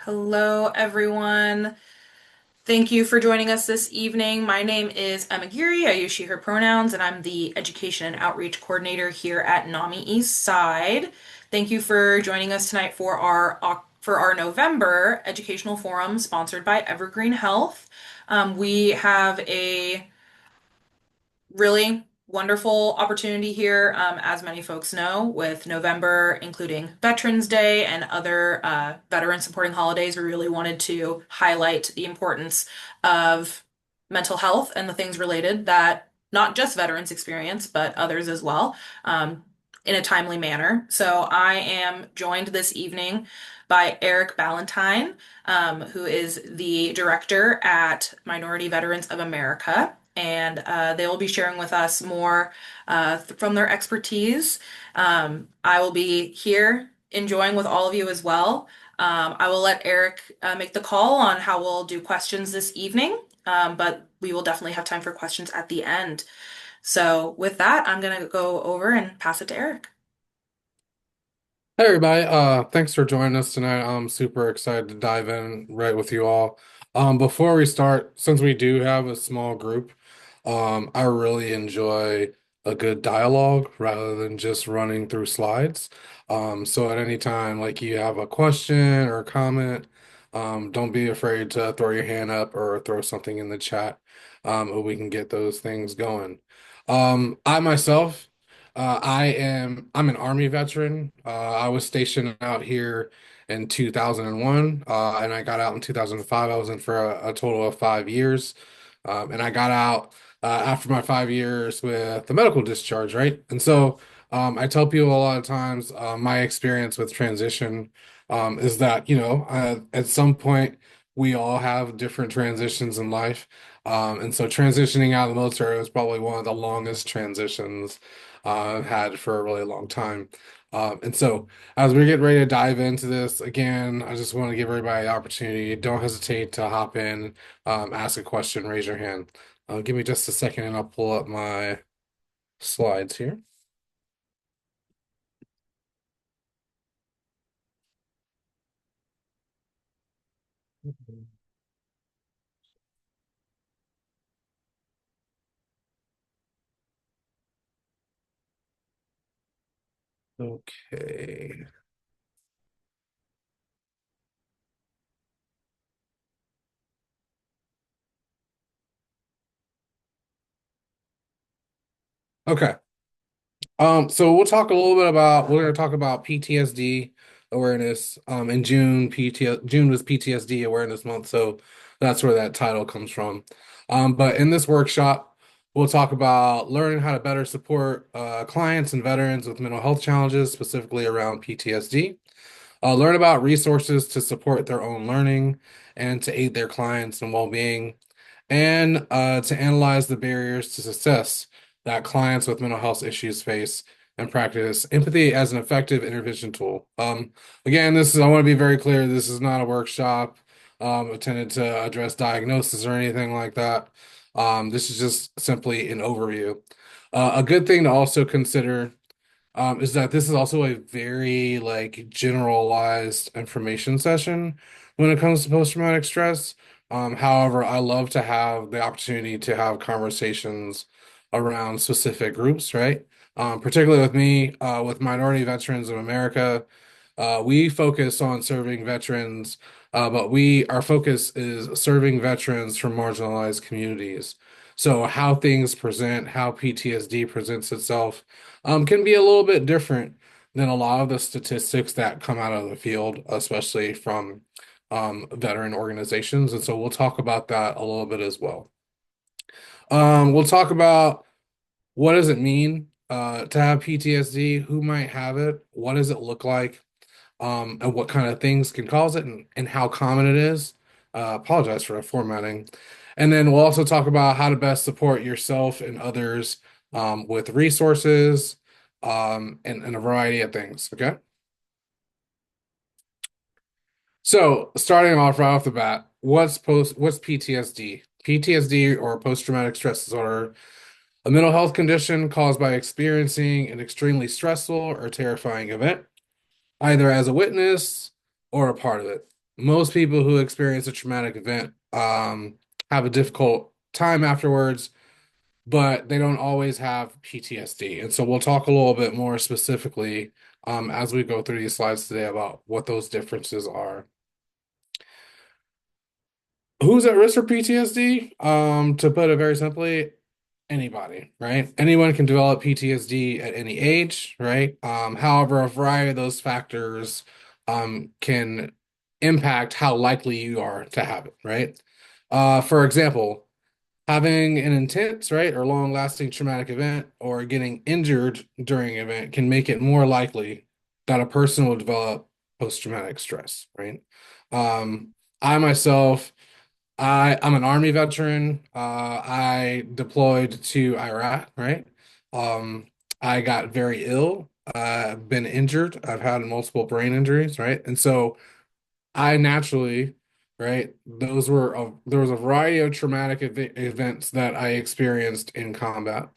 Hello, everyone. Thank you for joining us this evening. My name is Emma Geary. I use she, her pronouns, and I'm the Education and Outreach Coordinator here at NAMI East Side. Thank you for joining us tonight for our November Educational Forum sponsored by Evergreen Health. We have a really wonderful opportunity here, as many folks know, with November including Veterans Day and other veteran supporting holidays. We really wanted to highlight the importance of mental health and the things related that not just veterans experience, but others as well, in a timely manner. So I am joined this evening by Eric Ballentine, who is the director at Minority Veterans of America, and they will be sharing with us more from their expertise. I will be here enjoying with all of you as well. I will let Eric make the call on how we'll do questions this evening, but we will definitely have time for questions at the end. So with that, I'm going to go over and pass it to Eric. Hey everybody, thanks for joining us tonight. I'm super excited to dive in right with you all. Before we start, since we do have a small group, I really enjoy a good dialogue rather than just running through slides. So at any time, like you have a question or a comment, don't be afraid to throw your hand up or throw something in the chat, and we can get those things going. I myself I'm an Army veteran. I was stationed out here in 2001, and I got out in 2005. I was in for a total of 5 years. And I got out after my 5 years with the medical discharge, right? And so I tell people a lot of times my experience with transition is that, at some point we all have different transitions in life. And so transitioning out of the military was probably one of the longest transitions I've had for a really long time. And so, as we get ready to dive into this, again, I just want to give everybody the opportunity. Don't hesitate to hop in, ask a question, raise your hand. Give me just a second and I'll pull up my slides here. Okay. Okay. So we're gonna talk about PTSD awareness. In June, June was PTSD awareness month, so that's where that title comes from. But in this workshop, we'll talk about learning how to better support clients and veterans with mental health challenges, specifically around PTSD. Learn about resources to support their own learning and to aid their clients in well-being, and to analyze the barriers to success that clients with mental health issues face and practice empathy as an effective intervention tool. Again, I want to be very clear, this is not a workshop intended to address diagnosis or anything like that. This is just simply an overview. A good thing to also consider is that this is also a very like generalized information session when it comes to post-traumatic stress. However, I love to have the opportunity to have conversations around specific groups, right? Particularly with me, with Minority Veterans of America, we focus on serving veterans, but our focus is serving veterans from marginalized communities. So how things present, how PTSD presents itself, can be a little bit different than a lot of the statistics that come out of the field, especially from veteran organizations. And so we'll talk about that a little bit as well. We'll talk about what does it mean to have PTSD, who might have it, what does it look like, and what kind of things can cause it, and how common it is. Apologize for the formatting. And then we'll also talk about how to best support yourself and others with resources and a variety of things. Okay. So starting off right off the bat, what's PTSD? PTSD, or post-traumatic stress disorder, a mental health condition caused by experiencing an extremely stressful or terrifying event, either as a witness or a part of it. most people who experience a traumatic event have a difficult time afterwards, but they don't always have PTSD. And so we'll talk a little bit more specifically as we go through these slides today about what those differences are. Who's at risk for PTSD? To put it very simply, anybody, right? Anyone can develop PTSD at any age, right? However, a variety of those factors can impact how likely you are to have it, right? For example, having an intense, right, or long-lasting traumatic event or getting injured during an event can make it more likely that a person will develop post-traumatic stress, right? I myself I'm an Army veteran. I deployed to Iraq, right? Um, I got very ill. I've been injured. I've had multiple brain injuries, right? And so I naturally, right, there was a variety of traumatic events that I experienced in combat.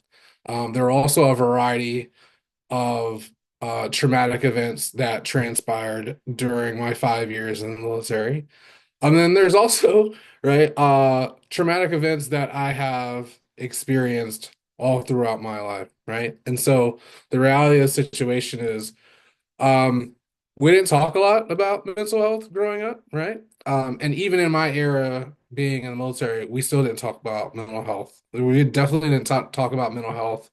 There were also a variety of traumatic events that transpired during my 5 years in the military. And then there's also, right, traumatic events that I have experienced all throughout my life, right? And so the reality of the situation is, um, we didn't talk a lot about mental health growing up, right? And even in my era being in the military, we still didn't talk about mental health. We definitely didn't talk about mental health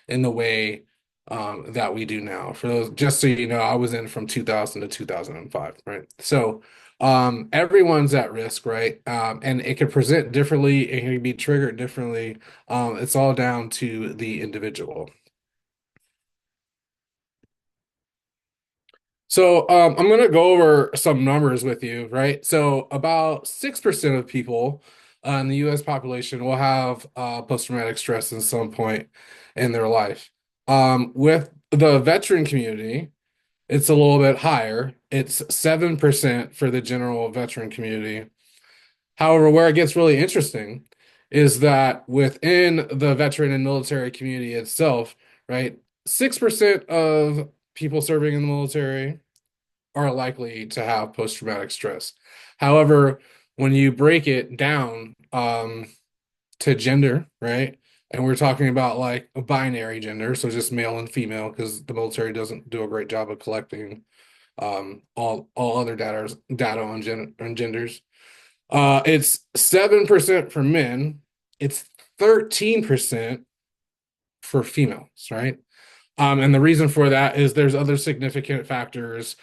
in the way that we do now. For those, just so you know, I was in from 2000 to 2005, right? So everyone's at risk, right? And it can present differently, it can be triggered differently. It's all down to the individual. So I'm going to go over some numbers with you, right? So about 6% of people in the US population will have post-traumatic stress at some point in their life. With the veteran community, it's a little bit higher. It's 7% for the general veteran community. However, where it gets really interesting is that within the veteran and military community itself, right, 6% of people serving in the military are likely to have post-traumatic stress. However, when you break it down to gender, right? And we're talking about like a binary gender, so just male and female, because the military doesn't do a great job of collecting all other data on genders. It's 7% for men, it's 13% for females, right? And the reason for that is there's other significant factors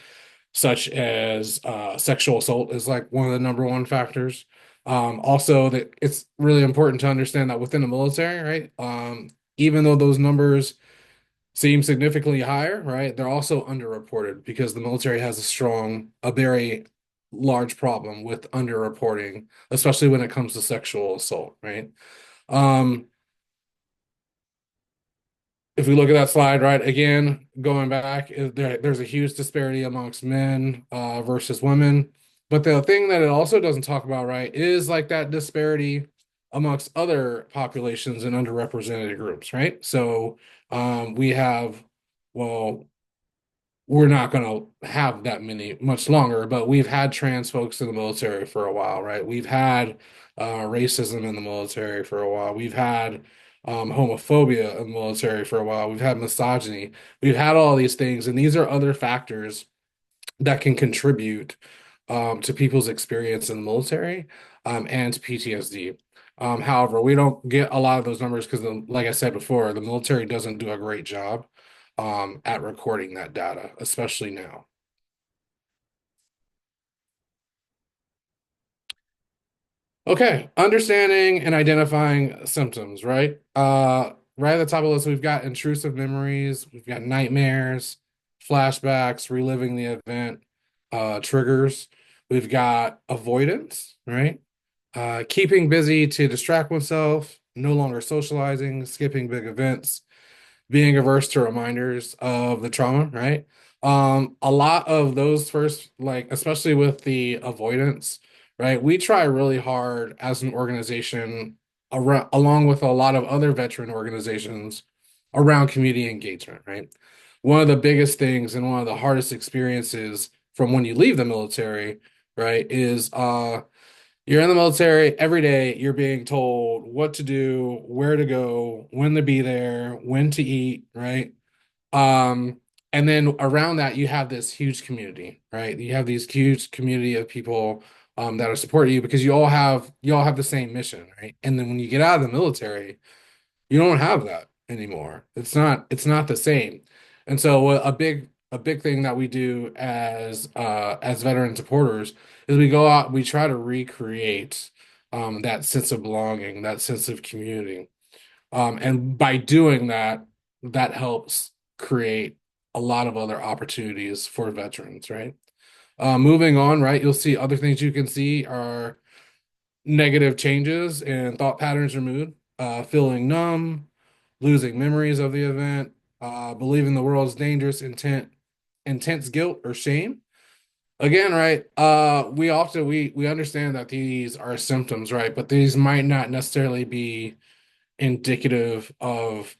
such as sexual assault is like one of the number one factors. Also, that it's really important to understand that within the military, right? Even though those numbers seem significantly higher, right? They're also underreported because the military has a very large problem with underreporting, especially when it comes to sexual assault, right? Um, if we look at that slide, right, again, going back, there's a huge disparity amongst men versus women. But the thing that it also doesn't talk about, right, is like that disparity amongst other populations and underrepresented groups, right? So we have, well, we're not going to have that many much longer, but we've had trans folks in the military for a while, right? We've had racism in the military for a while. We've had homophobia in the military for a while. We've had misogyny. We've had all these things, and these are other factors that can contribute to people's experience in the military and to PTSD. However, we don't get a lot of those numbers because, like I said before, the military doesn't do a great job at recording that data, especially now. Okay, understanding and identifying symptoms, right? Right at the top of the list, we've got intrusive memories, we've got nightmares, flashbacks, reliving the event, triggers. We've got avoidance, right? Keeping busy to distract oneself, no longer socializing, skipping big events, being averse to reminders of the trauma, right? A lot of those first, like, especially with the avoidance, right? We try really hard as an organization, along with a lot of other veteran organizations, around community engagement, right? One of the biggest things and one of the hardest experiences from when you leave the military, right, is you're in the military every day, you're being told what to do, where to go, when to be there, when to eat, right? Um, and then around that, you have this huge community, right? You have these huge community of people that are supporting you because you all have the same mission, right? And then when you get out of the military, you don't have that anymore. It's not the same. And so a big thing that we do as veteran supporters is we go out, we try to recreate that sense of belonging, that sense of community. And by doing that, that helps create a lot of other opportunities for veterans, right? Moving on, right? You'll see other things you can see are negative changes in thought patterns or mood, feeling numb, losing memories of the event, believing the world is dangerous, intense guilt or shame. Again, right? We understand that these are symptoms, right? But these might not necessarily be indicative of.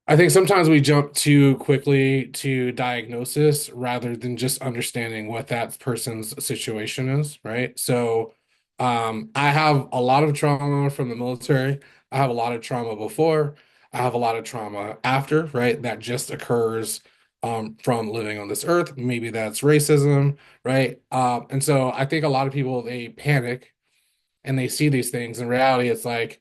I think sometimes we jump too quickly to diagnosis rather than just understanding what that person's situation is, right? So, I have a lot of trauma from the military. I have a lot of trauma before. I have a lot of trauma after, right? That just occurs from living on this earth. Maybe that's racism, right? And so I think a lot of people they panic and they see these things. In reality, it's like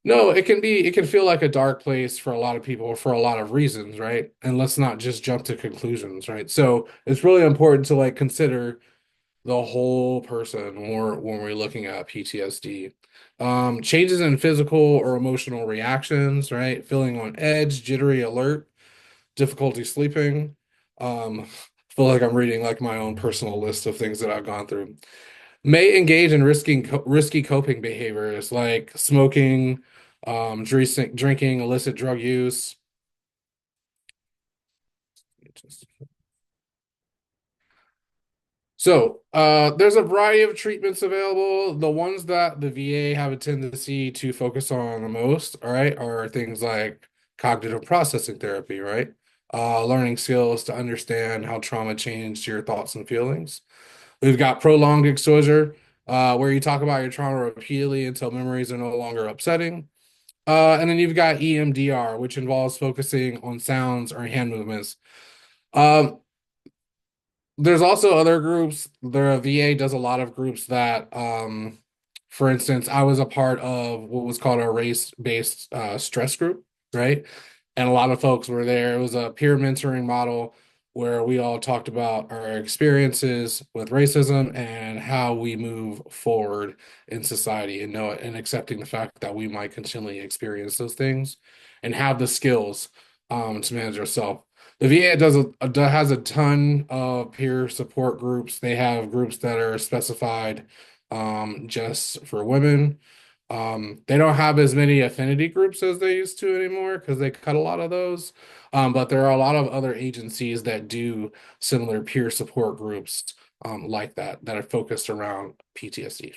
no, it can feel like a dark place for a lot of people for a lot of reasons, right? And let's not just jump to conclusions, right? So it's really important to like consider the whole person when we're looking at PTSD. Changes in physical or emotional reactions, right? Feeling on edge, jittery, alert, difficulty sleeping. Feel like I'm reading like my own personal list of things that I've gone through may engage in risky coping behaviors like smoking, drinking, illicit drug use. So, there's a variety of treatments available. The ones that the VA have a tendency to focus on the most, all right, are things like cognitive processing therapy, right? Learning skills to understand how trauma changed your thoughts and feelings. We've got prolonged exposure, where you talk about your trauma repeatedly until memories are no longer upsetting. And then you've got EMDR, which involves focusing on sounds or hand movements. Um, there's also other groups. The VA does a lot of groups that, for instance, I was a part of what was called a race-based stress group, right? And a lot of folks were there. It was a peer mentoring model where we all talked about our experiences with racism and how we move forward in society and know it and accepting the fact that we might continually experience those things and have the skills to manage ourselves. The VA has a ton of peer support groups. They have groups that are specified just for women. They don't have as many affinity groups as they used to anymore because they cut a lot of those. But there are a lot of other agencies that do similar peer support groups like that are focused around PTSD.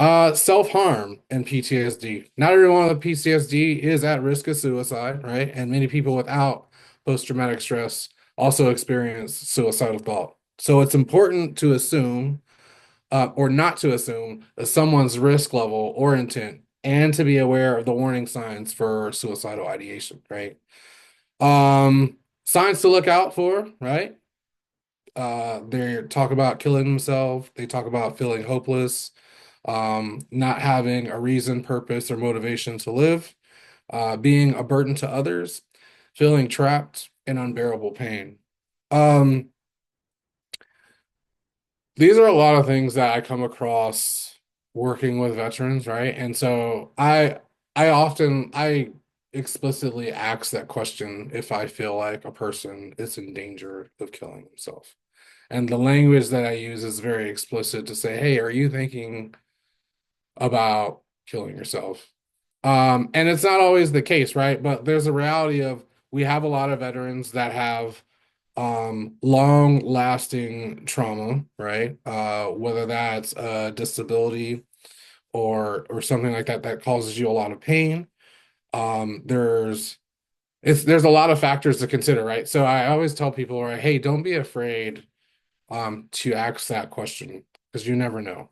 Self-harm and PTSD. Not everyone with PTSD is at risk of suicide, right? And many people without post-traumatic stress also experience suicidal thought. So it's important to assume, or not to assume, someone's risk level or intent, and to be aware of the warning signs for suicidal ideation, right? Signs to look out for, right? They talk about killing themselves. They talk about feeling hopeless, not having a reason, purpose, or motivation to live, being a burden to others, feeling trapped in unbearable pain. Um, these are a lot of things that I come across working with veterans, right? And so I explicitly ask that question if I feel like a person is in danger of killing themselves. And the language that I use is very explicit to say, hey, are you thinking about killing yourself? And it's not always the case, right? But there's a reality of we have a lot of veterans that have long lasting trauma, right? Whether that's a disability or something like that that causes you a lot of pain. There's there's a lot of factors to consider, right? So I always tell people, right, hey, don't be afraid to ask that question because you never know.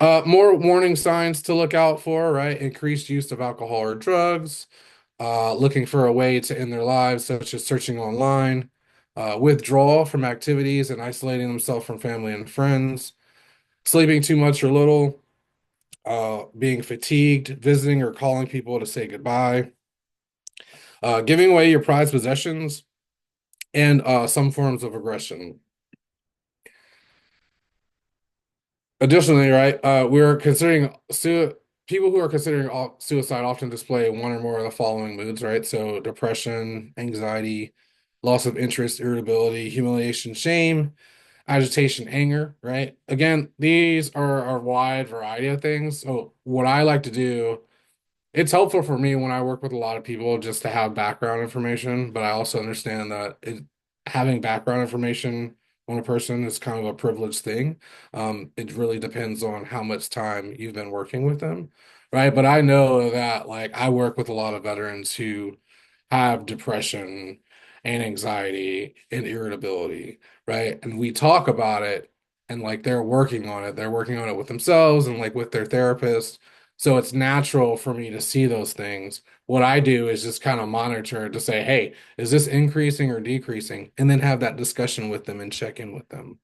More warning signs to look out for, right? Increased use of alcohol or drugs, looking for a way to end their lives, such as searching online, withdrawal from activities and isolating themselves from family and friends, sleeping too much or little, being fatigued, visiting or calling people to say goodbye, giving away your prized possessions, and some forms of aggression. Additionally, right, we're considering people who are considering suicide often display one or more of the following moods, right? So depression, anxiety, loss of interest, irritability, humiliation, shame, agitation, anger, right? Again, these are a wide variety of things. So what I like to do, it's helpful for me when I work with a lot of people just to have background information, but I also understand that having background information on a person is kind of a privileged thing. It really depends on how much time you've been working with them, right? But I know that like I work with a lot of veterans who have depression and anxiety and irritability, right? And we talk about it and like they're working on it. They're working on it with themselves and like with their therapist, so it's natural for me to see those things. What I do is just kind of monitor to say, hey, is this increasing or decreasing? And then have that discussion with them and check in with them.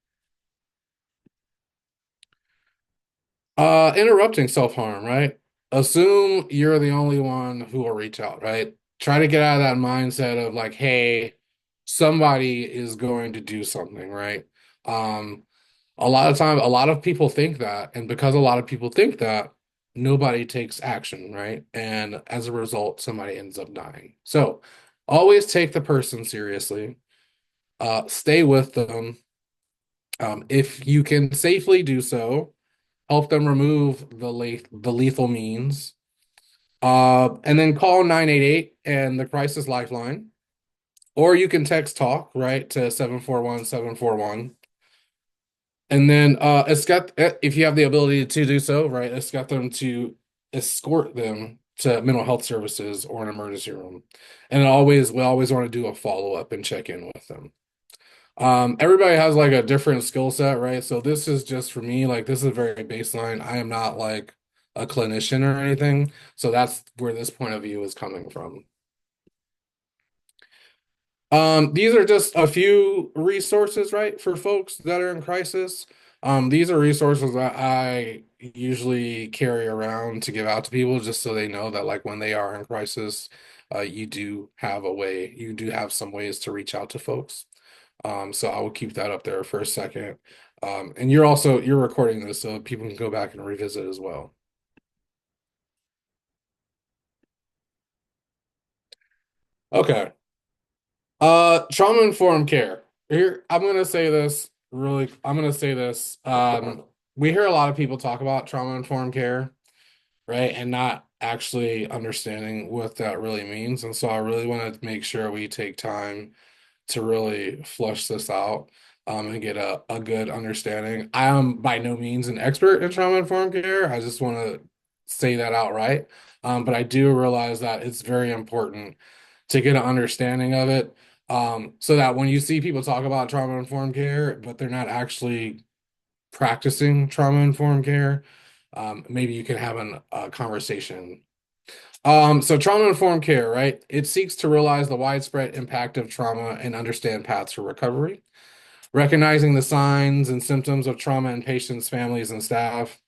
Interrupting self-harm, right? Assume you're the only one who will reach out, right? Try to get out of that mindset of like, hey, somebody is going to do something, right? Um, a lot of time, a lot of people think that, and because a lot of people think that, nobody takes action, right? And as a result, somebody ends up dying. So always take the person seriously. Stay with them. If you can safely do so, help them remove the lethal means. And then call 988 and the crisis lifeline. Or you can text talk, right, to 741-741. And then if you have the ability to do so, right, escort them to mental health services or an emergency room. And we always want to do a follow-up and check in with them. Everybody has like a different skill set, right? So this is just for me, like this is very baseline. I am not like a clinician or anything. So that's where this point of view is coming from. These are just a few resources, right, for folks that are in crisis. These are resources that I usually carry around to give out to people just so they know that like when they are in crisis, you do have some ways to reach out to folks. So I will keep that up there for a second. And you're recording this so people can go back and revisit as well. Okay. Trauma-informed care. Here, I'm gonna say this. We hear a lot of people talk about trauma-informed care, right? And not actually understanding what that really means. And so I really want to make sure we take time to really flush this out, and get a good understanding. I am by no means an expert in trauma-informed care. I just want to say that outright. But I do realize that it's very important to get an understanding of it, so that when you see people talk about trauma-informed care, but they're not actually practicing trauma-informed care, maybe you can have a conversation. So trauma-informed care, right? It seeks to realize the widespread impact of trauma and understand paths for recovery, recognizing the signs and symptoms of trauma in patients, families, and staff,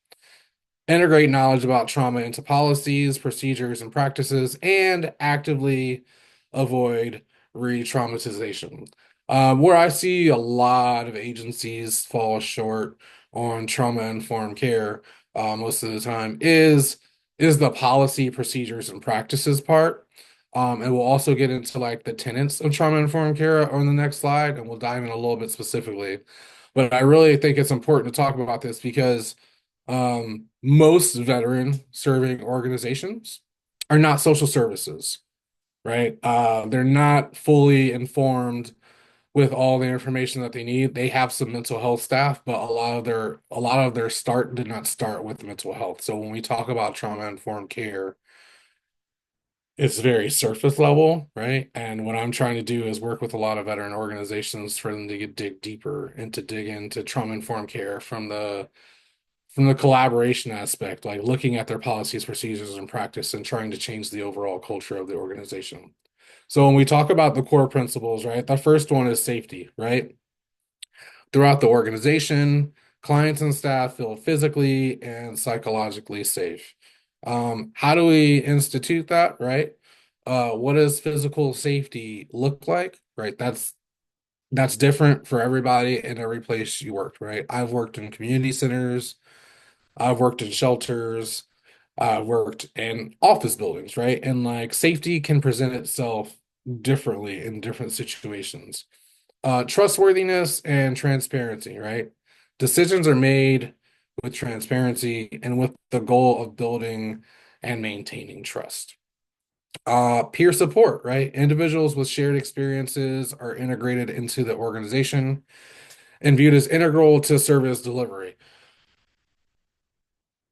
integrate knowledge about trauma into policies, procedures, and practices, and actively avoid re-traumatization. Where I see a lot of agencies fall short on trauma-informed care, most of the time is the policy, procedures, and practices part. And we'll also get into like the tenets of trauma-informed care on the next slide, and we'll dive in a little bit specifically. But I really think it's important to talk about this because most veteran serving organizations are not social services, right? They're not fully informed with all the information that they need. They have some mental health staff, but a lot of their start did not start with mental health. So when we talk about trauma informed care, it's very surface level, right? And what I'm trying to do is work with a lot of veteran organizations for them to dig deeper and to dig into trauma-informed care from the collaboration aspect, like looking at their policies, procedures, and practice and trying to change the overall culture of the organization. So when we talk about the core principles, right, the first one is safety, right? Throughout the organization, clients and staff feel physically and psychologically safe. How do we institute that, right? What does physical safety look like, right? That's different for everybody in every place you worked, right? I've worked in community centers, I've worked in shelters, I've worked in office buildings, right? And like safety can present itself differently in different situations. Trustworthiness and transparency, right? Decisions are made with transparency and with the goal of building and maintaining trust. Peer support, right? Individuals with shared experiences are integrated into the organization and viewed as integral to service delivery.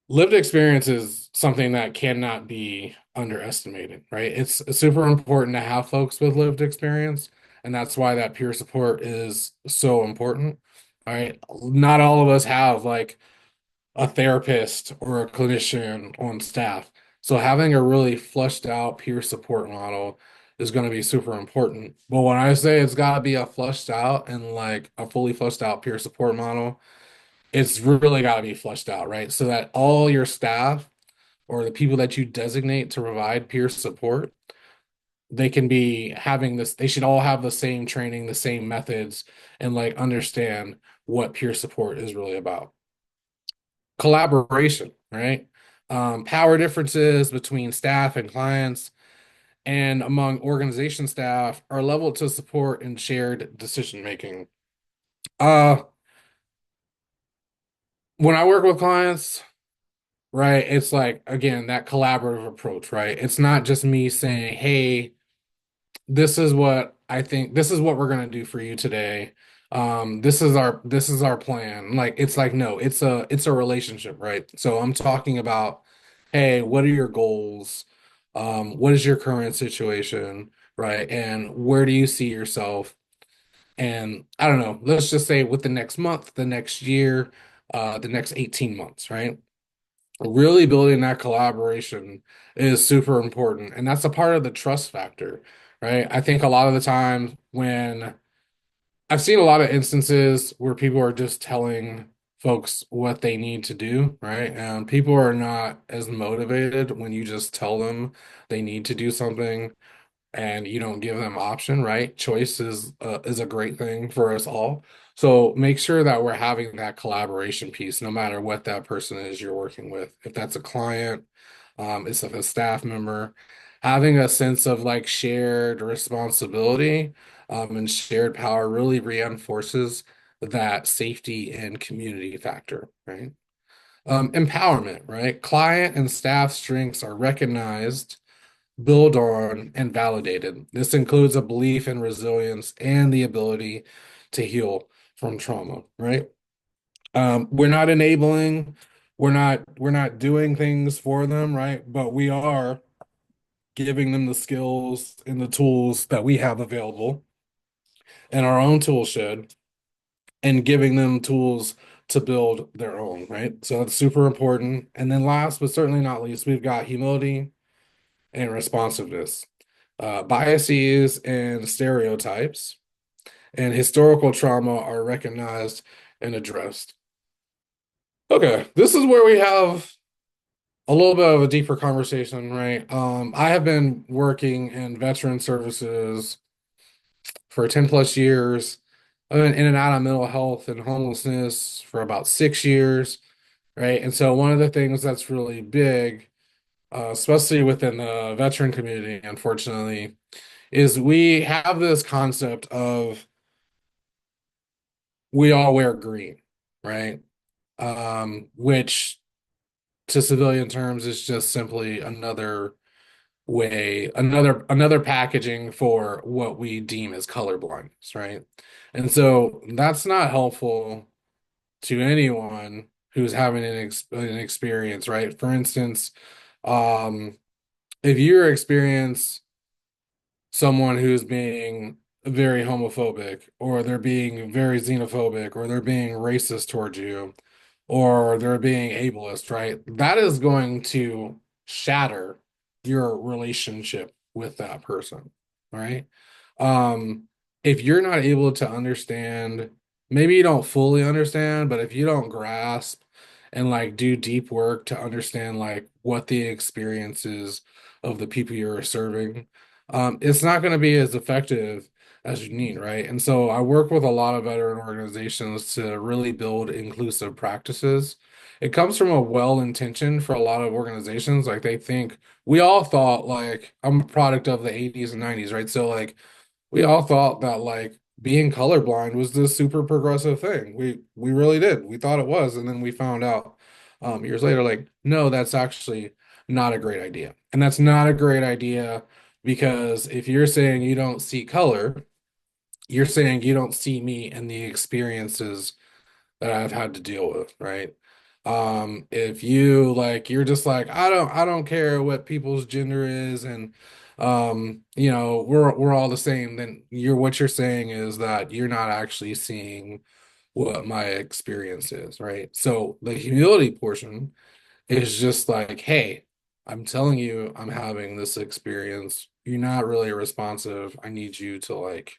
Lived experience is something that cannot be underestimated, right? It's super important to have folks with lived experience, and that's why that peer support is so important. All right. Not all of us have like a therapist or a clinician on staff. So having a really fleshed out peer support model is going to be super important. But when I say it's got to be a fleshed out and like a fully fleshed out peer support model, it's really got to be fleshed out, right? So that all your staff or the people that you designate to provide peer support, they can be having this, they should all have the same training, the same methods, and like understand what peer support is really about. Collaboration, right? Power differences between staff and clients and among organization staff are leveled to support and shared decision making. Uh, when I work with clients, right? It's like, again, that collaborative approach, right? It's not just me saying, hey, this is what I think, this is what we're gonna do for you today. This is our plan. Like it's like, no, it's a relationship, right? So I'm talking about, hey, what are your goals? What is your current situation, right? And where do you see yourself? And I don't know, let's just say with the next month, the next year, the next 18 months, right? Really building that collaboration is super important. And that's a part of the trust factor, right? I think a lot of the time when I've seen a lot of instances where people are just telling folks what they need to do, right? And people are not as motivated when you just tell them they need to do something and you don't give them option, right? Choice is a great thing for us all. So make sure that we're having that collaboration piece, no matter what that person is you're working with. If that's a client, it's like a staff member, having a sense of like shared responsibility, and shared power really reinforces that safety and community factor, right? Empowerment, right? Client and staff strengths are recognized, build on, and validated. This includes a belief in resilience and the ability to heal from trauma, right? We're not enabling, we're not doing things for them, right? But we are giving them the skills and the tools that we have available and our own tool shed and giving them tools to build their own, right? So that's super important. And then last but certainly not least, we've got humility and responsiveness, biases and stereotypes, and historical trauma are recognized and addressed. Okay, this is where we have a little bit of a deeper conversation, right? I have been working in veteran services for 10 plus years. I've been in and out of mental health and homelessness for about 6 years, right? And so one of the things that's really big, especially within the veteran community, unfortunately, is we have this concept of we all wear green, right? Which to civilian terms is just simply another way, another packaging for what we deem as color blindness, right? And so that's not helpful to anyone who's having an experience, right? For instance, um, if you experience someone who's being very homophobic, or they're being very xenophobic, or they're being racist towards you, or they're being ableist, right? That is going to shatter your relationship with that person, right? Um, if you're not able to understand, maybe you don't fully understand, but if you don't grasp and like do deep work to understand like what the experiences of the people you're serving, it's not going to be as effective as you need, right? And so I work with a lot of veteran organizations to really build inclusive practices. It comes from a well-intentioned for a lot of organizations. Like they think we all thought like I'm a product of the 80s and 90s, right? So like we all thought that like being colorblind was this super progressive thing. We really did. We thought it was, and then we found out years later, like, no, that's actually not a great idea. And that's not a great idea because if you're saying you don't see color, you're saying you don't see me and the experiences that I've had to deal with, right? If you like, you're just like, I don't care what people's gender is, and we're all the same, then what you're saying is that you're not actually seeing what my experience is, right? So the humility portion is just like, hey, I'm telling you, I'm having this experience. You're not really responsive. I need you to like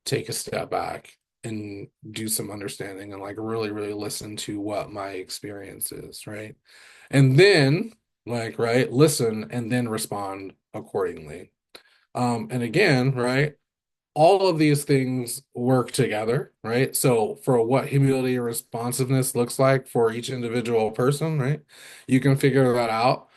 take a step back and do some understanding and like really, really listen to what my experience is, right? And then right, listen and then respond accordingly. And again, right, all of these things work together, right? So for what humility and responsiveness looks like for each individual person, right? You can figure that out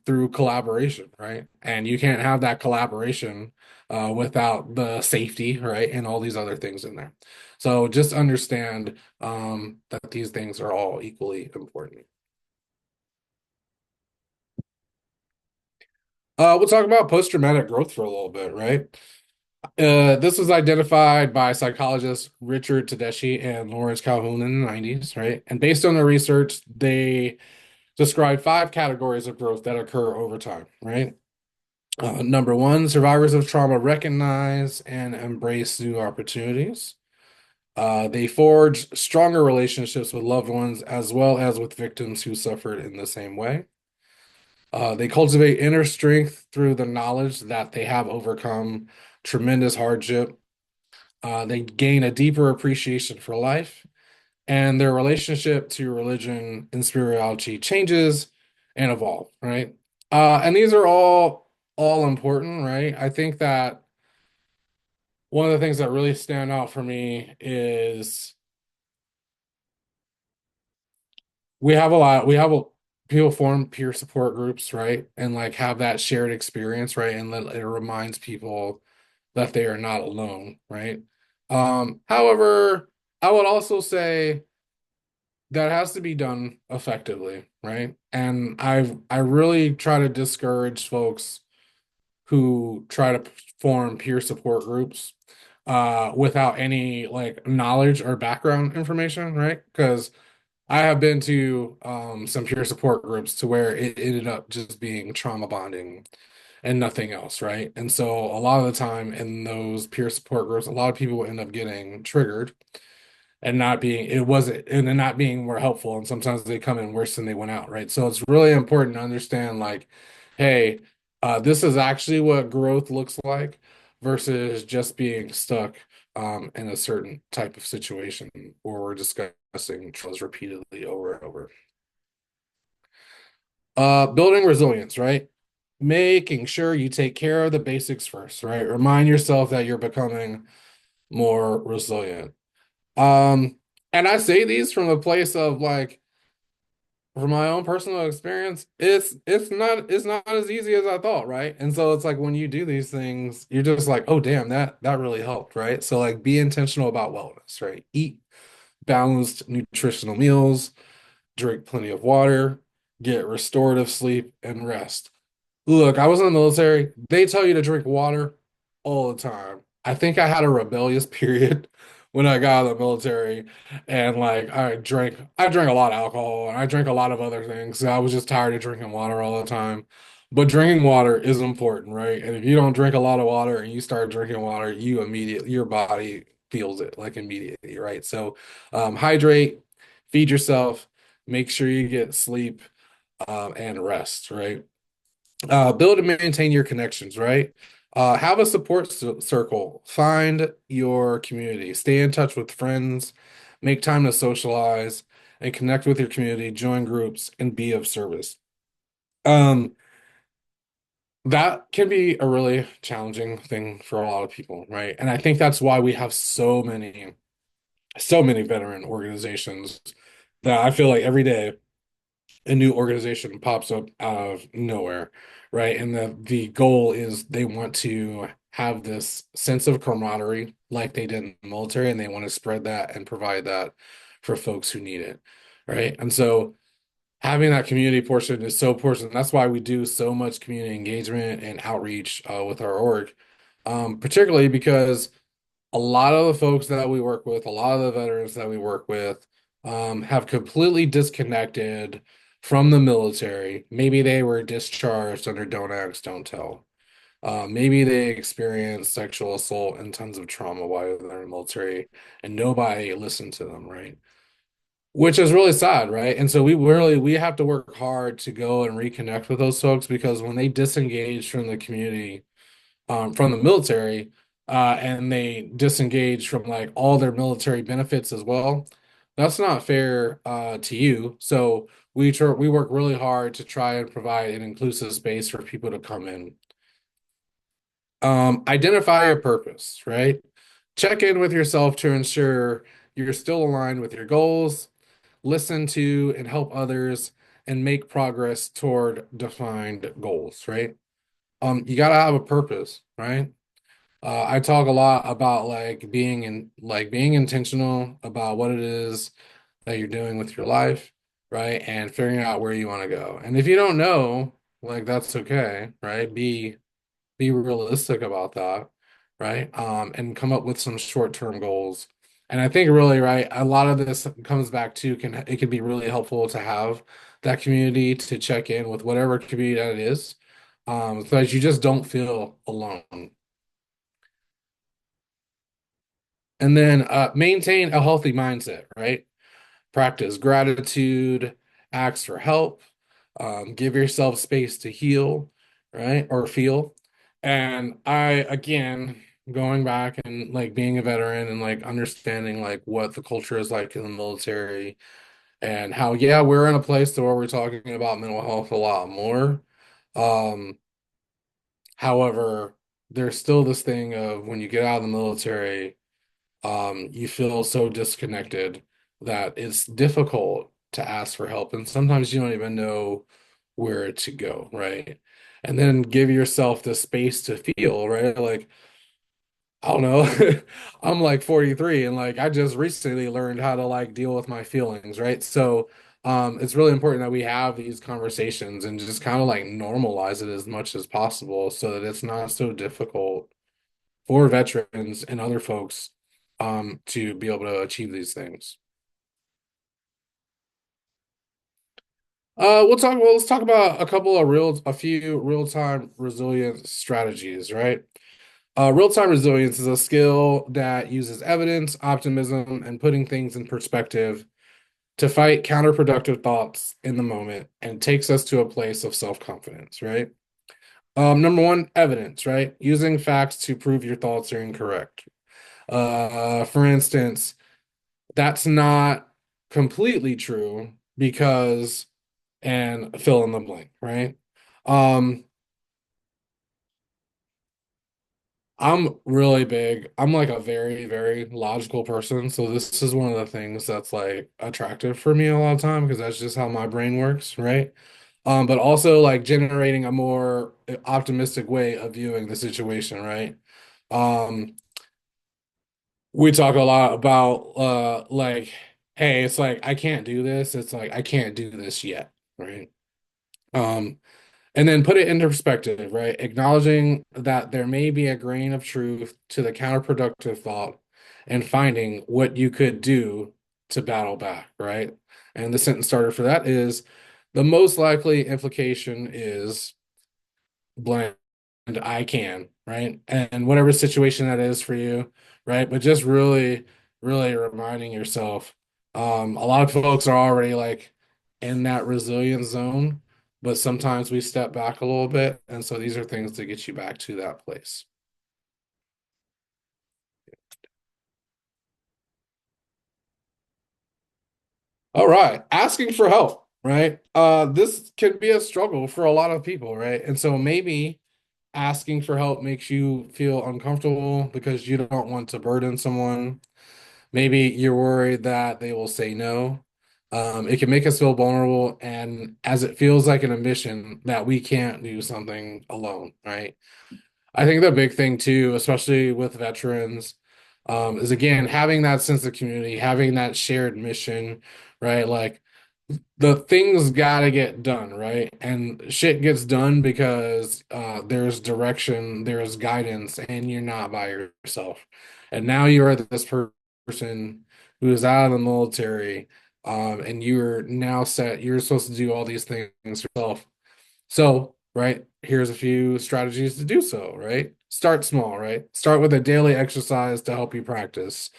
through collaboration, right? And you can't have that collaboration without the safety, right? And all these other things in there. So just understand that these things are all equally important. We'll talk about post-traumatic growth for a little bit, right? This was identified by psychologists Richard Tedeschi and Lawrence Calhoun in the 90s, right? And based on their research, they described five categories of growth that occur over time, right? Number one, survivors of trauma recognize and embrace new opportunities. They forge stronger relationships with loved ones as well as with victims who suffered in the same way. They cultivate inner strength through the knowledge that they have overcome tremendous hardship. They gain a deeper appreciation for life, and their relationship to religion and spirituality changes and evolve, right? And these are all important, right? I think that one of the things that really stand out for me is we have a people form peer support groups, right? And like have that shared experience, right? And it reminds people that they are not alone, right? However, I would also say that has to be done effectively, right? And I really try to discourage folks who try to form peer support groups without any like knowledge or background information, right? Because I have been to some peer support groups to where it ended up just being trauma bonding and nothing else, right? And so a lot of the time in those peer support groups, a lot of people end up getting triggered and not being it wasn't and then not being more helpful, and sometimes they come in worse than they went out, right? So it's really important to understand like, hey, this is actually what growth looks like versus just being stuck in a certain type of situation where we're discussing traumas repeatedly over and over. Building resilience, right? Making sure you take care of the basics first, right? Remind yourself that you're becoming more resilient. Um, and I say these from a place of like, from my own personal experience, it's not as easy as I thought, right? And so it's like when you do these things, you're just like, oh damn, that really helped, right? So like be intentional about wellness, right? Eat balanced nutritional meals, drink plenty of water, get restorative sleep and rest. Look, I was in the military. They tell you to drink water all the time. I think I had a rebellious period when I got out of the military, and like I drank a lot of alcohol and I drank a lot of other things. I was just tired of drinking water all the time. But drinking water is important, right? And if you don't drink a lot of water and you start drinking water, you immediately your body feels it like immediately, right? So hydrate, feed yourself, make sure you get sleep and rest, right? Build and maintain your connections, right? Have a support circle. Find your community. Stay in touch with friends. Make time to socialize and connect with your community. Join groups and be of service. Um, that can be a really challenging thing for a lot of people, right? And I think that's why we have so many veteran organizations that I feel like every day a new organization pops up out of nowhere, right? And the goal is they want to have this sense of camaraderie like they did in the military, and they want to spread that and provide that for folks who need it, right? And so having that community portion is so important. That's why we do so much community engagement and outreach with our org, particularly because a lot of the folks that we work with, a lot of the veterans that we work with, have completely disconnected from the military. Maybe they were discharged under Don't Ask, Don't Tell. Maybe they experienced sexual assault and tons of trauma while they're in the military, and nobody listened to them, right? Which is really sad, right? And so we have to work hard to go and reconnect with those folks because when they disengage from the community, from the military, and they disengage from like all their military benefits as well. That's not fair to you. So we work really hard to try and provide an inclusive space for people to come in. Identify your purpose, right? Check in with yourself to ensure you're still aligned with your goals, listen to and help others, and make progress toward defined goals, right? You got to have a purpose, right? I talk a lot about being intentional about what it is that you're doing with your life, right? And figuring out where you want to go. And if you don't know, like that's okay, right? Be realistic about that, right? And come up with some short-term goals. And I think really, right, a lot of this comes back to can be really helpful to have that community to check in with whatever community that it is, so that you just don't feel alone. And then maintain a healthy mindset, right? Practice gratitude, ask for help, give yourself space to heal, right? Or feel. And again, going back and like being a veteran and like understanding like what the culture is like in the military and how, yeah, we're in a place to where we're talking about mental health a lot more. Um, However, there's still this thing of when you get out of the military, you feel so disconnected that it's difficult to ask for help. And sometimes you don't even know where to go, right? And then give yourself the space to feel, right? Like, I don't know, I'm like 43 and like I just recently learned how to like deal with my feelings, right? So, it's really important that we have these conversations and just kind of like normalize it as much as possible so that it's not so difficult for veterans and other folks to be able to achieve these things. Let's talk about a few real-time resilience strategies, right? Real-time resilience is a skill that uses evidence, optimism, and putting things in perspective to fight counterproductive thoughts in the moment and takes us to a place of self-confidence, right? Number one, evidence, right? Using facts to prove your thoughts are incorrect. For instance, that's not completely true because, and fill in the blank, right? Um, I'm really big. I'm like a very, very logical person. So this is one of the things that's like attractive for me a lot of time because that's just how my brain works, right? But also like generating a more optimistic way of viewing the situation, right? Um, we talk a lot about like, hey, it's like I can't do this. It's like I can't do this yet, right? Um, and then put it into perspective, right? Acknowledging that there may be a grain of truth to the counterproductive thought and finding what you could do to battle back, right? And the sentence starter for that is the most likely implication is blend I can, right? And whatever situation that is for you, right? But just really, really reminding yourself, a lot of folks are already like in that resilience zone, but sometimes we step back a little bit. And so these are things to get you back to that place. All right. Asking for help, right? This can be a struggle for a lot of people, right? And so maybe asking for help makes you feel uncomfortable because you don't want to burden someone. Maybe you're worried that they will say no. It can make us feel vulnerable, and as it feels like an admission that we can't do something alone, right? I think the big thing too, especially with veterans, is again having that sense of community, having that shared mission, right? Like the things got to get done, right? And shit gets done because there's direction, there's guidance, and you're not by yourself. And now you're this person who is out of the military, and you're now set, you're supposed to do all these things yourself. So, right, here's a few strategies to do so, right? Start small, right? Start with a daily exercise to help you practice.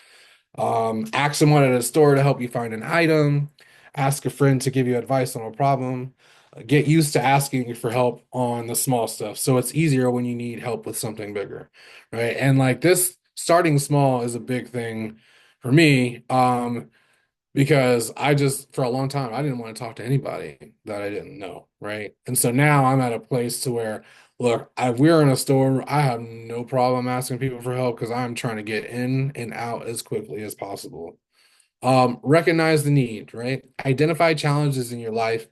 Ask someone at a store to help you find an item. Ask a friend to give you advice on a problem. Get used to asking for help on the small stuff. So it's easier when you need help with something bigger, right? And like this, starting small is a big thing for me. Because I just for a long time I didn't want to talk to anybody that I didn't know, right? And so now I'm at a place to where, look, we're in a store, I have no problem asking people for help because I'm trying to get in and out as quickly as possible. Recognize the need, right? Identify challenges in your life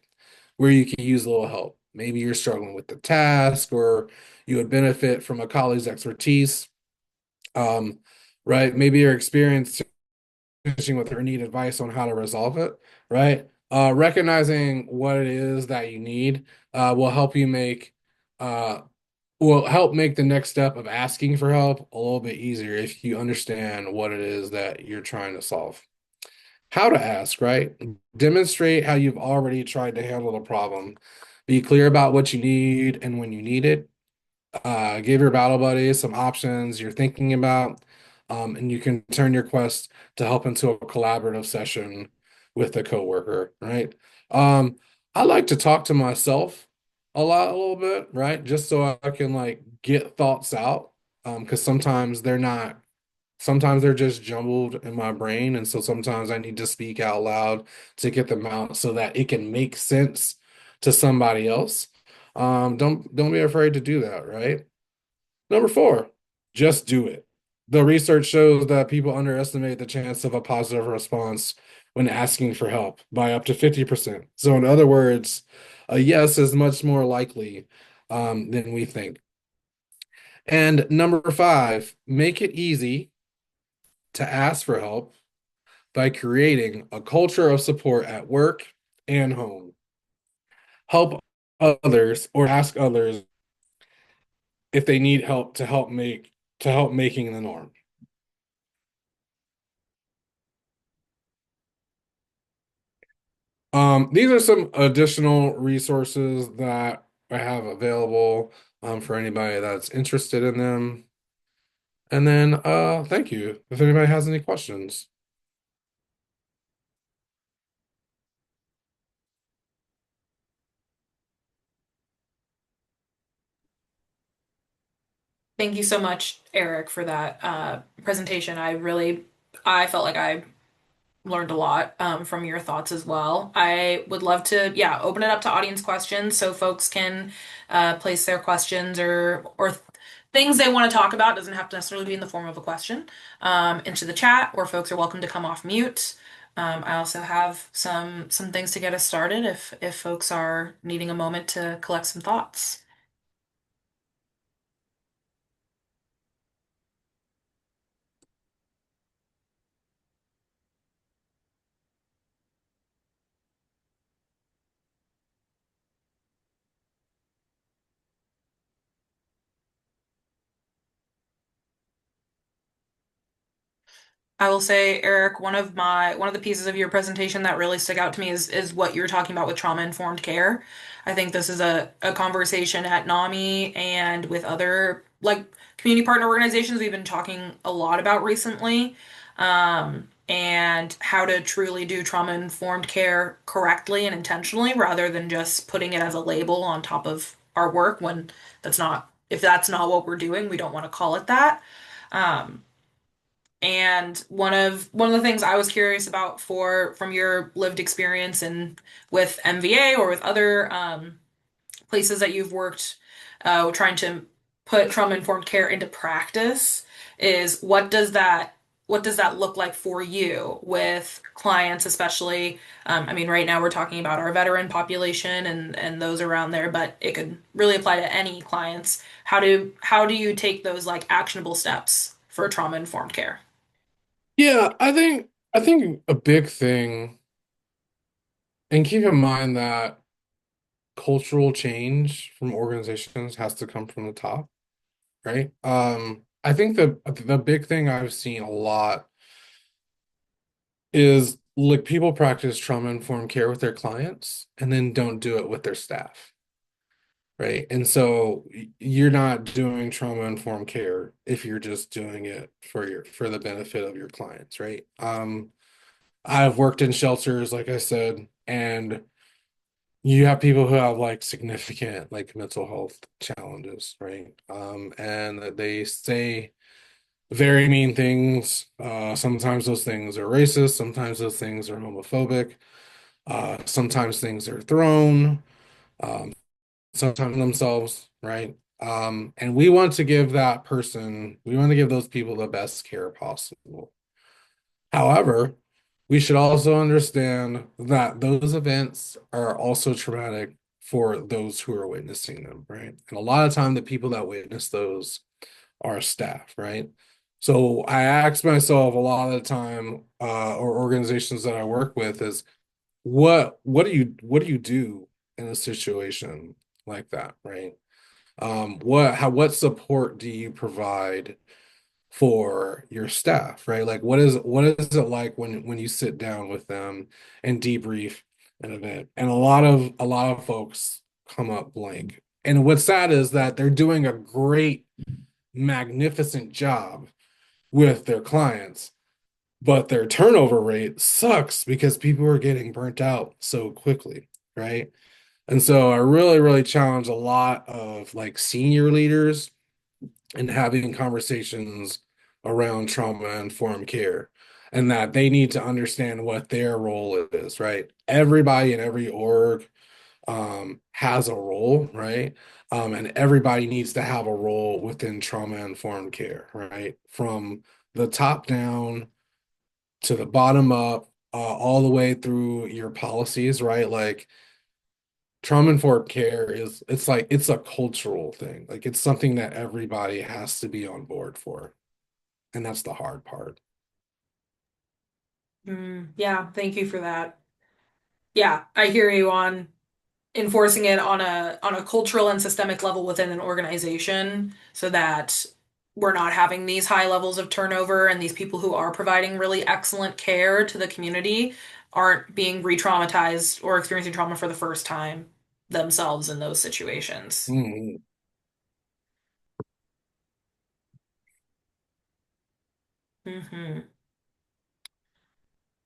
where you can use a little help. Maybe you're struggling with the task, or you would benefit from a colleague's expertise. Um, right? Maybe you're experienced with or need advice on how to resolve it, right? Recognizing what it is that you need will help you make uh, will help make the next step of asking for help a little bit easier if you understand what it is that you're trying to solve. How to ask, right? Demonstrate how you've already tried to handle the problem. Be clear about what you need and when you need it. Give your battle buddy some options you're thinking about, and you can turn your quest to help into a collaborative session with a coworker, right? Um, I like to talk to myself a little bit, right? Just so I can like get thoughts out, because sometimes they're just jumbled in my brain, and so sometimes I need to speak out loud to get them out so that it can make sense to somebody else. Don't be afraid to do that, right? Number four, just do it. The research shows that people underestimate the chance of a positive response when asking for help by up to 50%. So, in other words, a yes is much more likely than we think. And number five, make it easy to ask for help by creating a culture of support at work and home. Help others or ask others if they need help to help making the norm. These are some additional resources that I have available for anybody that's interested in them. And then thank you. If anybody has any questions. Thank you so much, Eric, for that presentation. I felt like I learned a lot from your thoughts as well. I would love to, yeah, open it up to audience questions so folks can place their questions or things they want to talk about. Doesn't have to necessarily be in the form of a question into the chat, or folks are welcome to come off mute. I also have some things to get us started if folks are needing a moment to collect some thoughts. I will say, Eric, one of the pieces of your presentation that really stuck out to me is what you're talking about with trauma-informed care. I think this is a conversation at NAMI and with other like community partner organizations we've been talking a lot about recently. And how to truly do trauma-informed care correctly and intentionally rather than just putting it as a label on top of our work when if that's not what we're doing, we don't want to call it that. Um, and one of the things I was curious about for from your lived experience and with MVA or with other places that you've worked, trying to put trauma-informed care into practice is what does that look like for you with clients, especially I mean, right now we're talking about our veteran population and those around there, but it could really apply to any clients. How do you take those like actionable steps for trauma-informed care? Yeah, I think a big thing, and keep in mind that cultural change from organizations has to come from the top, right? I think the big thing I've seen a lot is like people practice trauma-informed care with their clients and then don't do it with their staff, right? And so you're not doing trauma-informed care if you're just doing it for the benefit of your clients, right? I've worked in shelters, like I said, and you have people who have like significant like mental health challenges, right? And that they say very mean things. Sometimes those things are racist, sometimes those things are homophobic, sometimes things are thrown, um, sometimes themselves, right? And we want to give those people the best care possible. However, we should also understand that those events are also traumatic for those who are witnessing them, right? And a lot of time, the people that witness those are staff, right? So I ask myself a lot of the time, or organizations that I work with, is what do you do in a situation like that, right? What support do you provide for your staff, right? Like what is it like when you sit down with them and debrief an event? And a lot of folks come up blank. And what's sad is that they're doing a great, magnificent job with their clients, but their turnover rate sucks because people are getting burnt out so quickly, right? And so I really, really challenge a lot of like senior leaders and having conversations around trauma-informed care and that they need to understand what their role is, right? Everybody in every org has a role, right? And everybody needs to have a role within trauma-informed care, right? From the top down to the bottom up, all the way through your policies, right? Like trauma-informed care it's like it's a cultural thing. Like it's something that everybody has to be on board for. And that's the hard part. Yeah, thank you for that. Yeah, I hear you on enforcing it on a cultural and systemic level within an organization so that we're not having these high levels of turnover and these people who are providing really excellent care to the community aren't being re-traumatized or experiencing trauma for the first time themselves in those situations. Mhm. Hmm.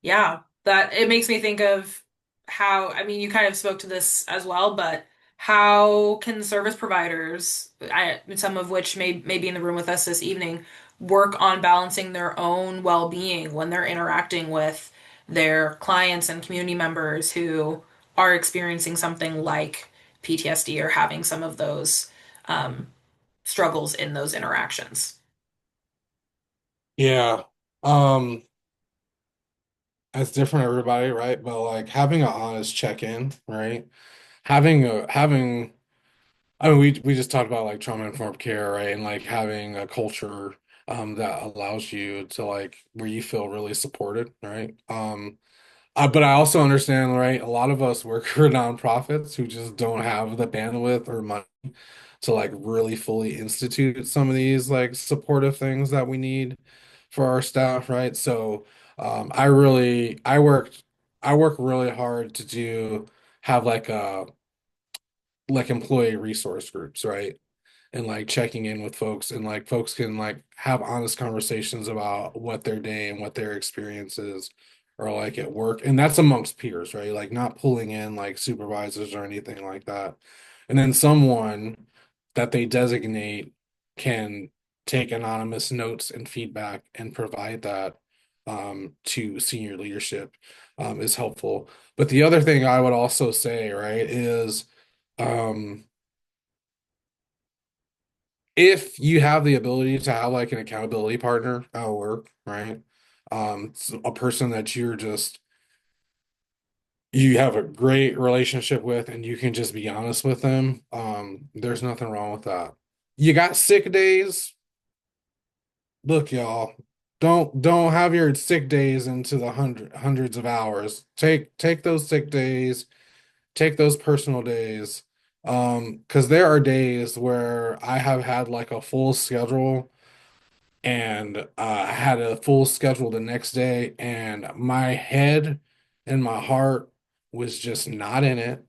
Yeah, that it makes me think of how, I mean, you kind of spoke to this as well, but how can service providers, some of which may be in the room with us this evening, work on balancing their own well-being when they're interacting with their clients and community members who are experiencing something like PTSD or having some of those um, struggles in those interactions? Yeah. That's different everybody, right? But like having an honest check-in, right? Having I mean we just talked about like trauma-informed care, right? And like having a culture that allows you to like where you feel really supported, right? But I also understand, right? A lot of us work for nonprofits who just don't have the bandwidth or money to like really fully institute some of these like supportive things that we need. for our staff, right? So I really I work really hard to do have like employee resource groups, right? And like checking in with folks and like folks can like have honest conversations about what their day and what their experiences are like at work. And that's amongst peers, right? Like not pulling in like supervisors or anything like that. And then someone that they designate can take anonymous notes and feedback and provide that to senior leadership is helpful. But the other thing I would also say, right, is um, if you have the ability to have like an accountability partner at work, right? A person that you have a great relationship with and you can just be honest with them. There's nothing wrong with that. You got sick days. Look, y'all, don't have your sick days into the hundreds of hours. Take those sick days, take those personal days. Because there are days where I have had like a full schedule and I had a full schedule the next day, and my head and my heart was just not in it.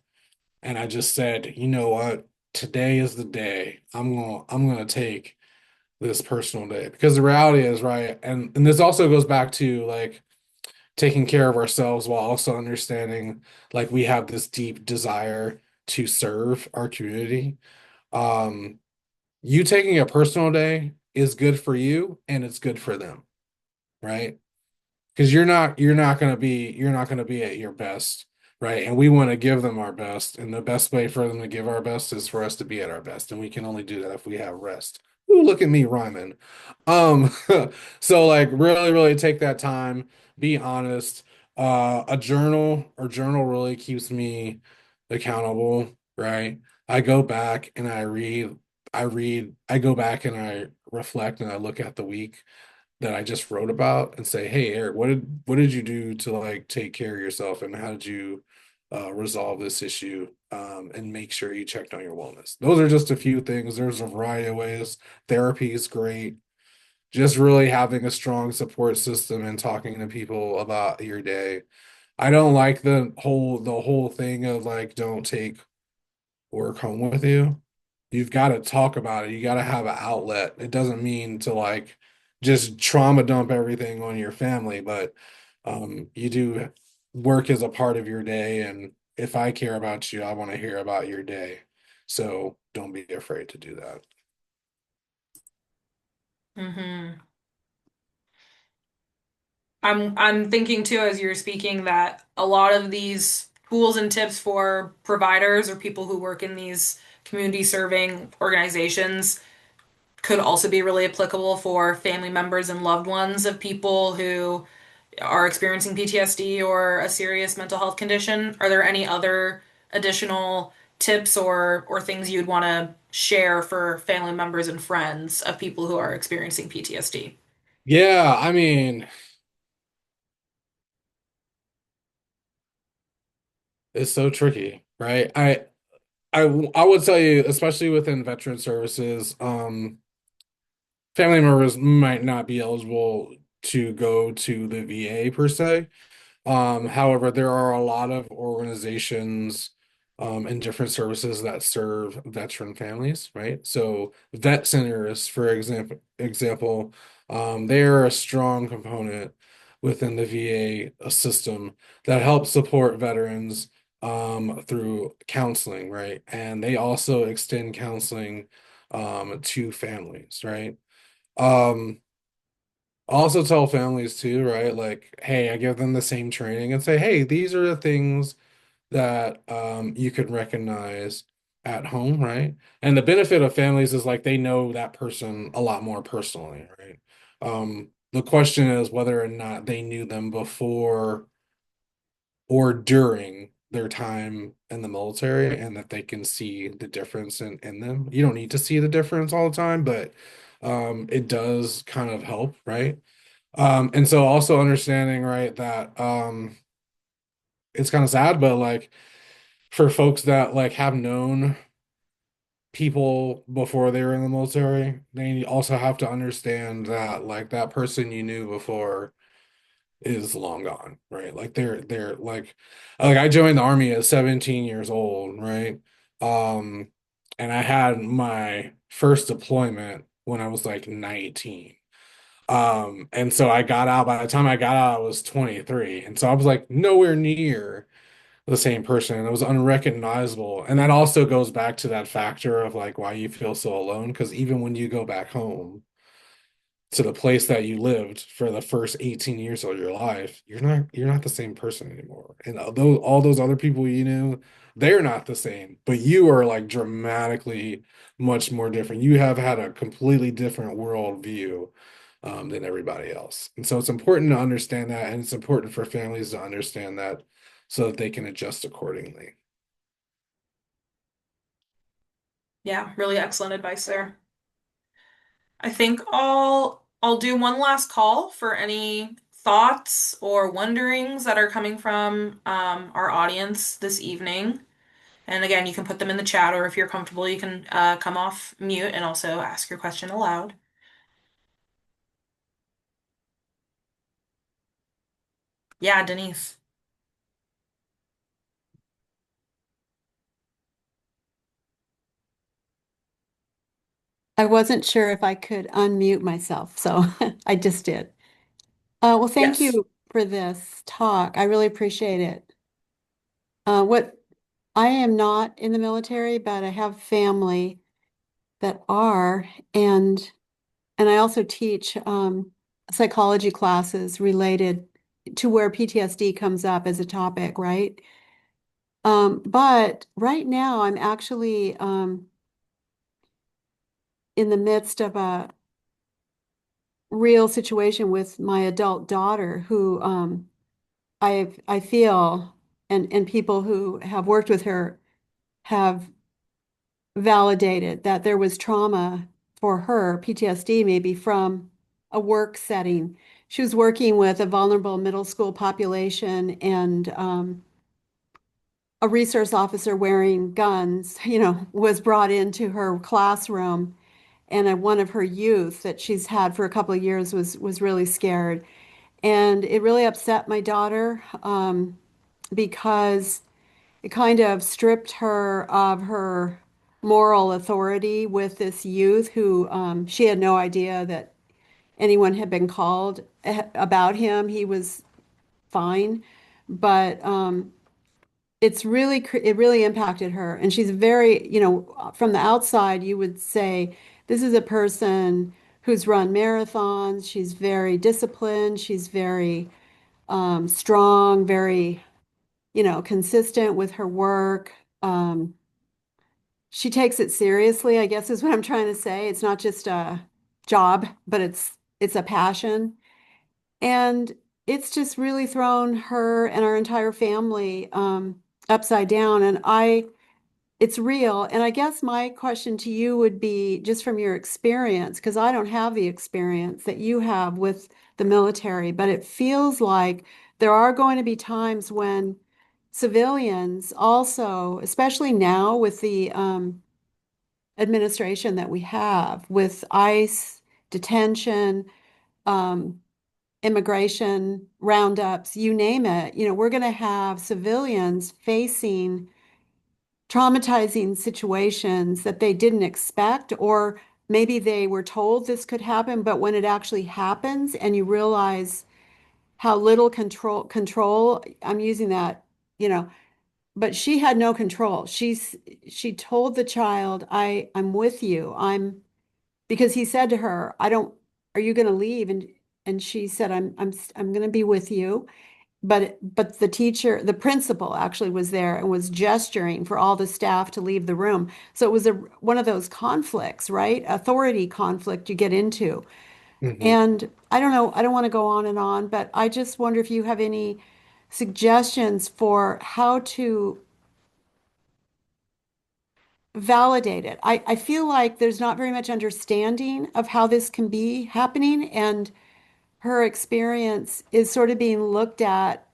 And I just said, you know what? Today is the day. I'm gonna take this personal day because the reality is, right, and this also goes back to like taking care of ourselves while also understanding like we have this deep desire to serve our community. Um, you taking a personal day is good for you and it's good for them, right? Because you're not gonna be at your best, right? And we want to give them our best, and the best way for them to give our best is for us to be at our best, and we can only do that if we have rest. Ooh, look at me rhyming. Um, so like really take that time, be honest. A journal or journal really keeps me accountable, right? I go back and I go back and I reflect and I look at the week that I just wrote about and say, "Hey, Eric, what did you do to like take care of yourself, and how did you resolve this issue, and make sure you checked on your wellness?" Those are just a few things. There's a variety of ways. Therapy is great. Just really having a strong support system and talking to people about your day. I don't like the whole thing of like don't take work home with you. You've got to talk about it. You got to have an outlet. It doesn't mean to like just trauma dump everything on your family, but you do work as a part of your day. And if I care about you, I want to hear about your day. So don't be afraid to do that. Hmm. I'm thinking too as you're speaking that a lot of these tools and tips for providers or people who work in these community serving organizations could also be really applicable for family members and loved ones of people who are experiencing PTSD or a serious mental health condition. Are there any other additional tips or things you'd want to share for family members and friends of people who are experiencing PTSD? Yeah, I mean, it's so tricky, right? I would tell you, especially within veteran services, family members might not be eligible to go to the VA per se. However, there are a lot of organizations and different services that serve veteran families, right? So vet centers, for example, they're a strong component within the VA system that helps support veterans through counseling, right? And they also extend counseling to families, right? Um, also tell families too, right? Like, hey, I give them the same training and say, hey, these are the things that you can recognize at home, right? And the benefit of families is like they know that person a lot more personally, right? The question is whether or not they knew them before or during their time in the military and that they can see the difference in them. You don't need to see the difference all the time, but it does kind of help, right? And so also understanding, right, that it's kind of sad, but like for folks that like have known people before they were in the military, they also have to understand that like that person you knew before is long gone, right? Like they're like I joined the army at 17 years old, right? Um, and I had my first deployment when I was like 19. And so I got out, by the time I got out, I was 23. And so I was like nowhere near the same person. It was unrecognizable. And that also goes back to that factor of like why you feel so alone. Because even when you go back home to the place that you lived for the first 18 years of your life, you're not the same person anymore. And all those other people you knew, they're not the same, but you are like dramatically much more different. You have had a completely different worldview than everybody else. And so it's important to understand that, and it's important for families to understand that so that they can adjust accordingly. Yeah, really excellent advice there. I think I'll do one last call for any thoughts or wonderings that are coming from our audience this evening. And again, you can put them in the chat, or if you're comfortable, you can come off mute and also ask your question aloud. Yeah, Denise. I wasn't sure if I could unmute myself, so I just did. Well, thank Yes. you for this talk. I really appreciate it. What I am not in the military, but I have family that are, and and I also teach psychology classes related to where PTSD comes up as a topic, right? But right now, I'm actually in the midst of a real situation with my adult daughter who I feel and people who have worked with her have validated that there was trauma for her, PTSD maybe from a work setting. She was working with a vulnerable middle school population and a resource officer wearing guns, was brought into her classroom and one of her youth that she's had for a couple of years was really scared. And it really upset my daughter because it kind of stripped her of her moral authority with this youth who she had no idea that anyone had been called about him. He was fine, but it really impacted her. And she's very, from the outside, you would say this is a person who's run marathons. She's very disciplined. She's very strong, very, consistent with her work. She takes it seriously, I guess is what I'm trying to say. It's not just a job, but it's a passion. And it's just really thrown her and our entire family upside down. It's real. And I guess my question to you would be just from your experience, because I don't have the experience that you have with the military, but it feels like there are going to be times when civilians also, especially now with the administration that we have, with ICE, detention, um, immigration, roundups, you name it, we're going to have civilians facing traumatizing situations that they didn't expect, or maybe they were told this could happen, but when it actually happens and you realize how little control, I'm using that, you know, but she had no control. She told the child, I'm with you. Because he said to her, I don't, are you going to leave? And she said, I'm going to be with you. But the teacher, the principal actually was there and was gesturing for all the staff to leave the room. So it was one of those conflicts, right? Authority conflict you get into. Mhm. And I don't know, I don't want to go on and on, but I just wonder if you have any suggestions for how to validate it. I feel like there's not very much understanding of how this can be happening, and her experience is sort of being looked at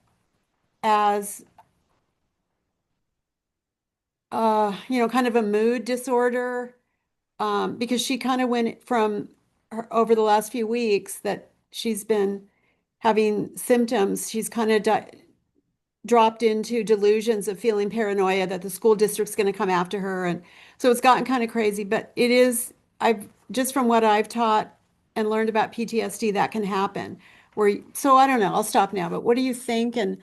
as kind of a mood disorder, because she kind of went from over the last few weeks that she's been having symptoms. She's kind of dropped into delusions of feeling paranoia that the school district's going to come after her. And so it's gotten kind of crazy, but it is, I've just from what I've taught and learned about PTSD, that can happen. So I don't know, I'll stop now, but what do you think? And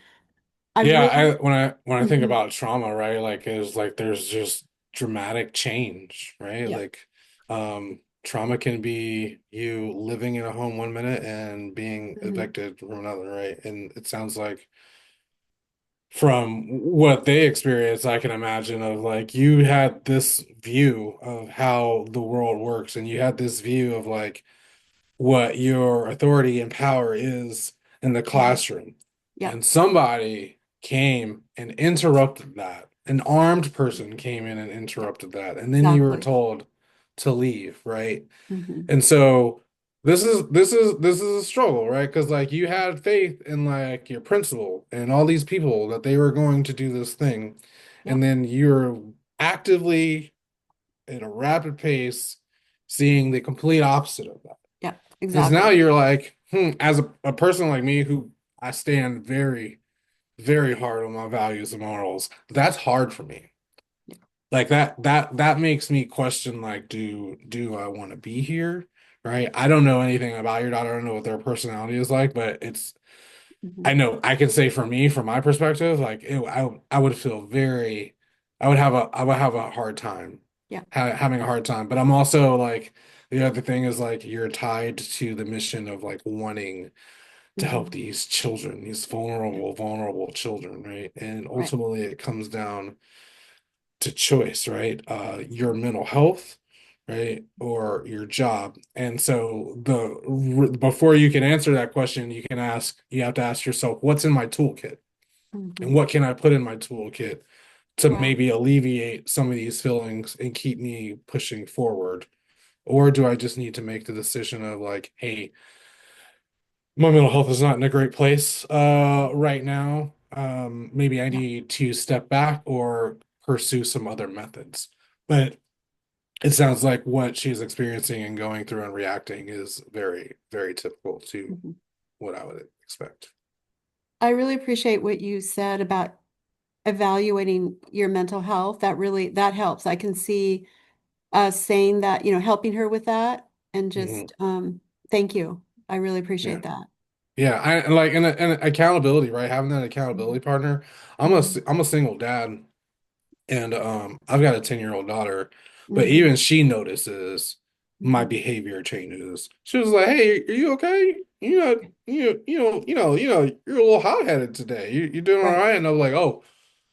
I Yeah, really, when I think Mhm. about trauma, right, like is like there's just dramatic change, right? Yeah. Like trauma can be you living in a home one minute and being Mhm. evicted from another, right? And it sounds like from what they experienced, I can imagine of like you had this view of how the world works, and you had this view of like what your authority and power is in the Mhm. classroom. Yeah, And somebody came and interrupted that. An armed person came in and yeah, interrupted that. And then you were exactly. told to leave, right? Hmm. And so this is a struggle, right? Because like you had faith in like your principal and all these people that they were going to do this thing, Yeah, and then you're actively at a rapid pace seeing the complete opposite of that. yeah, Because now exactly. you're like, as a person like me who I stand very, very hard on my values and morals, that's hard for me. Yeah. Like that makes me question like, do I want to be here? Right? I don't know anything about your daughter. I don't know what their personality is like, but I Hmm. know I can say for me, from my perspective, like I would feel very, I would have a hard time Yeah. having a hard time. But I'm also like, the other thing is like you're tied to the mission of like wanting to help Hmm. these children, these Yeah. vulnerable children, right? And Right. ultimately it comes down to choice, right? Your mental health, right? Or your job. And so before you can answer that question, you have to ask yourself, what's in my toolkit? And Hmm. what can I put in my toolkit to Right. maybe alleviate some of these feelings and keep me pushing forward? Or do I just need to make the decision of like, hey, my mental health is not in a great place right now. Maybe I Yeah. need to step back or pursue some other methods. But it sounds like what she's experiencing and going through and reacting is very, very typical to Mhm. what I would expect. I really appreciate what you said about evaluating your mental health. That helps. I can see saying that, helping her with that and Hmm. just thank you. I really Yeah. appreciate that. Yeah, I and like and accountability, right? Having that accountability Mhm. partner. Mhm. I'm a single dad, and I've got a 10-year-old daughter, but Mhm. even she notices my Mhm. behavior changes. She was like, "Hey, are you okay? You're a little hot-headed today. You doing all Right. right?" And I was like, "Oh,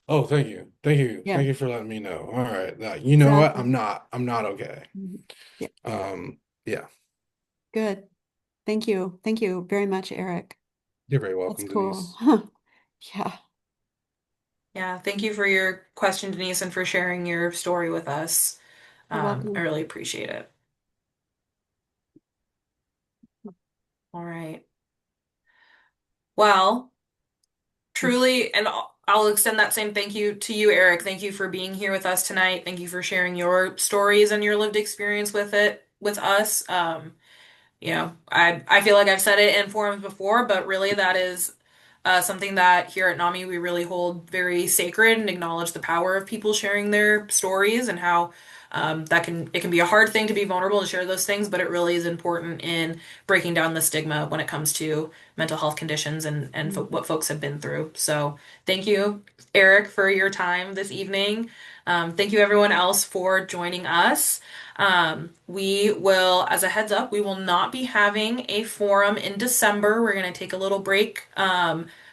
Yeah, thank you for letting me know. All right, you know what? exactly. I'm not okay." Mhm. Yeah, Yeah, good. Thank you. Thank you very much, Eric. you're very That's welcome, cool. Denise. Yeah, Yeah, thank you for your question, Denise, and for sharing your story with us. you're I welcome. really appreciate it. All right. Well, truly, and I'll extend that same thank you to you, Eric. Thank you for being here with us tonight. Thank you for sharing your stories and your lived experience with us. I feel like I've said it in forums before, but really that is something that here at NAMI we really hold very sacred and acknowledge the power of people sharing their stories and how it can be a hard thing to be vulnerable to share those things, but it really is important in breaking down the stigma when it comes to mental health conditions and Mhm. what folks have been through. So thank you, Eric, for your time this evening. Thank you everyone else for joining us. We will, as a heads up, we will not be having a forum in December. We're going to take a little break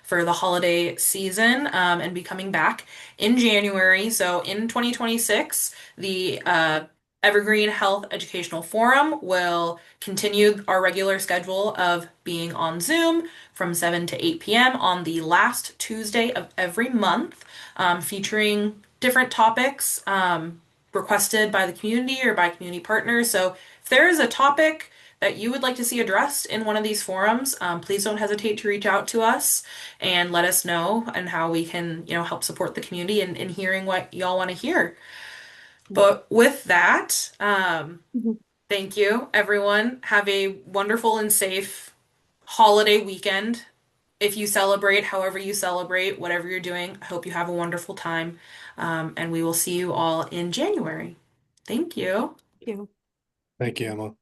for the holiday season and be coming back in January. So in 2026, the Evergreen Health Educational Forum will continue our regular schedule of being on Zoom from 7 to 8 p.m. on the last Tuesday of every month, featuring different topics. Requested by the community or by community partners. So if there is a topic that you would like to see addressed in one of these forums, please don't hesitate to reach out to us and let us know and how we can, help support the community in hearing what y'all want to hear. But with that, Mhm. thank you, everyone. Have a wonderful and safe holiday weekend. If you celebrate, however you celebrate, whatever you're doing, I hope you have a wonderful time. And we will see you all in January. Thank you. Thank you. Thank you, Emma.